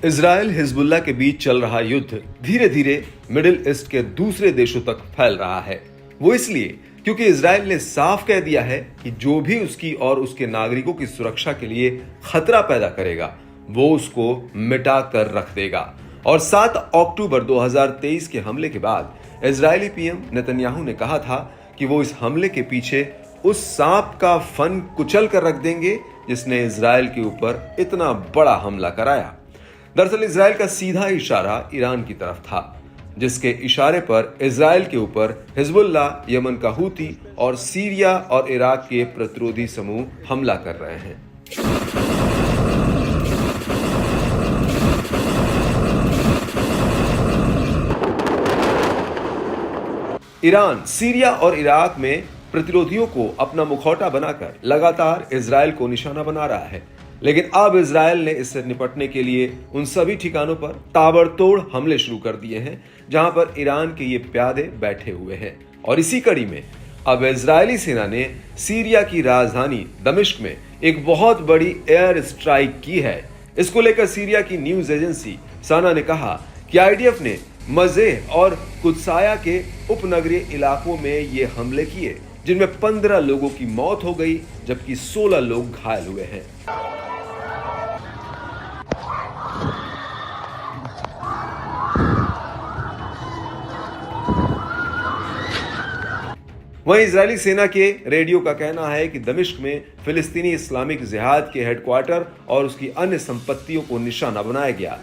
Israel Hezbollah के बीच चल रहा युद्ध धीरे धीरे मिडिल ईस्ट के दूसरे देशों तक फैल रहा है। वो इसलिए क्योंकि इजराइल ने साफ कह दिया है कि जो भी उसकी और उसके नागरिकों की सुरक्षा के लिए खतरा पैदा करेगा वो उसको मिटा कर रख देगा। और 7 अक्टूबर 2023 के हमले के बाद इजरायली पीएम नेतन्याहू ने कहा था कि वो इस हमले के पीछे उस सांप का फन कुचल कर रख देंगे जिसने इजराइल के ऊपर इतना बड़ा हमला कराया। दरअसल इजराइल का सीधा इशारा ईरान की तरफ था, जिसके इशारे पर इजराइल के ऊपर हिजबुल्लाह, यमन का हूती और सीरिया और इराक के प्रतिरोधी समूह हमला कर रहे हैं। ईरान, सीरिया और इराक में प्रतिरोधियों को अपना मुखौटा बनाकर लगातार इजराइल को निशाना बना रहा है। लेकिन अब इजराइल ने इससे निपटने के लिए उन सभी ठिकानों पर ताबड़तोड़ हमले शुरू कर दिए हैं जहां पर ईरान के ये प्यादे बैठे हुए हैं। और इसी कड़ी में अब इजरायली सेना ने सीरिया की राजधानी दमिश्क में एक बहुत बड़ी एयर स्ट्राइक की है। इसको लेकर सीरिया की न्यूज एजेंसी साना ने कहा कि आईडीएफ ने मज़ेह और कुदसाया के उपनगरीय इलाकों में ये हमले किए, जिनमें 15 लोगों की मौत हो गई जबकि 16 लोग घायल हुए हैं। वहीं इजरायली सेना के रेडियो का कहना है कि दमिश्क में फिलिस्तीनी इस्लामिक जिहाद के हेडक्वार्टर और उसकी अन्य संपत्तियों को निशाना बनाया गया।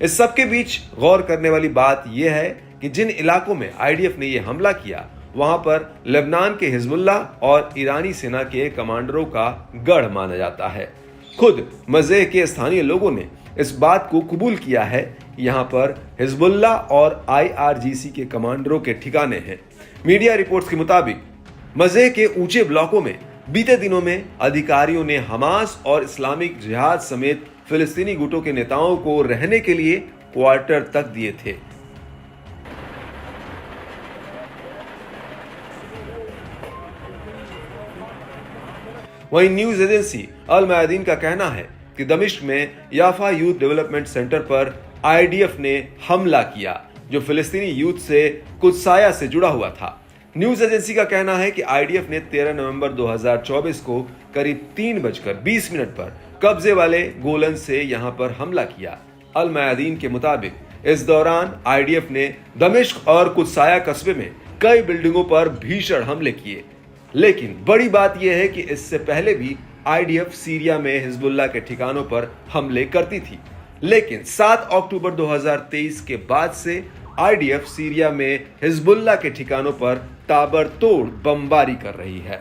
इस सबके बीच गौर करने वाली बात यह है कि जिन इलाकों में आईडीएफ ने यह हमला किया वहां पर लेबनान के हिजबुल्लाह और ईरानी सेना के कमांडरों का गढ़ माना जाता है। खुद मज़ेह के स्थानीय लोगों ने इस बात को कबूल किया है कि यहां पर हिजबुल्लाह और आईआरजीसी के कमांडरों के ठिकाने हैं। मीडिया रिपोर्ट्स के मुताबिक मज़ेह के ऊंचे ब्लॉकों में बीते दिनों में अधिकारियों ने हमास और इस्लामिक जिहाद समेत फिलिस्तीनी गुटों के नेताओं को रहने के लिए क्वार्टर तक दिए थे। वहीं न्यूज एजेंसी अल मयादीन का कहना है कि दमिश्क में याफा यूथ डेवलपमेंट सेंटर पर आईडीएफ ने हमला किया, जो फिलिस्तीनी यूथ से कुदसाया से जुड़ा हुआ था। न्यूज एजेंसी का कहना है कि आईडीएफ ने 13 नवंबर 2024 को करीब 3:20 पर कब्जे वाले गोलन से यहां पर हमला किया। अल मयादीन के मुताबिक इस दौरान आईडीएफ ने दमिश्क और कुदसाया कस्बे में कई बिल्डिंगों पर भीषण हमले किए। लेकिन बड़ी बात यह है कि इससे पहले भी आईडीएफ सीरिया में हिजबुल्लाह के ठिकानों पर हमले करती थी। लेकिन 7 अक्टूबर 2023 के बाद से आईडीएफ सीरिया में हिजबुल्लाह के ठिकानों पर ताबड़तोड़ बमबारी कर रही है।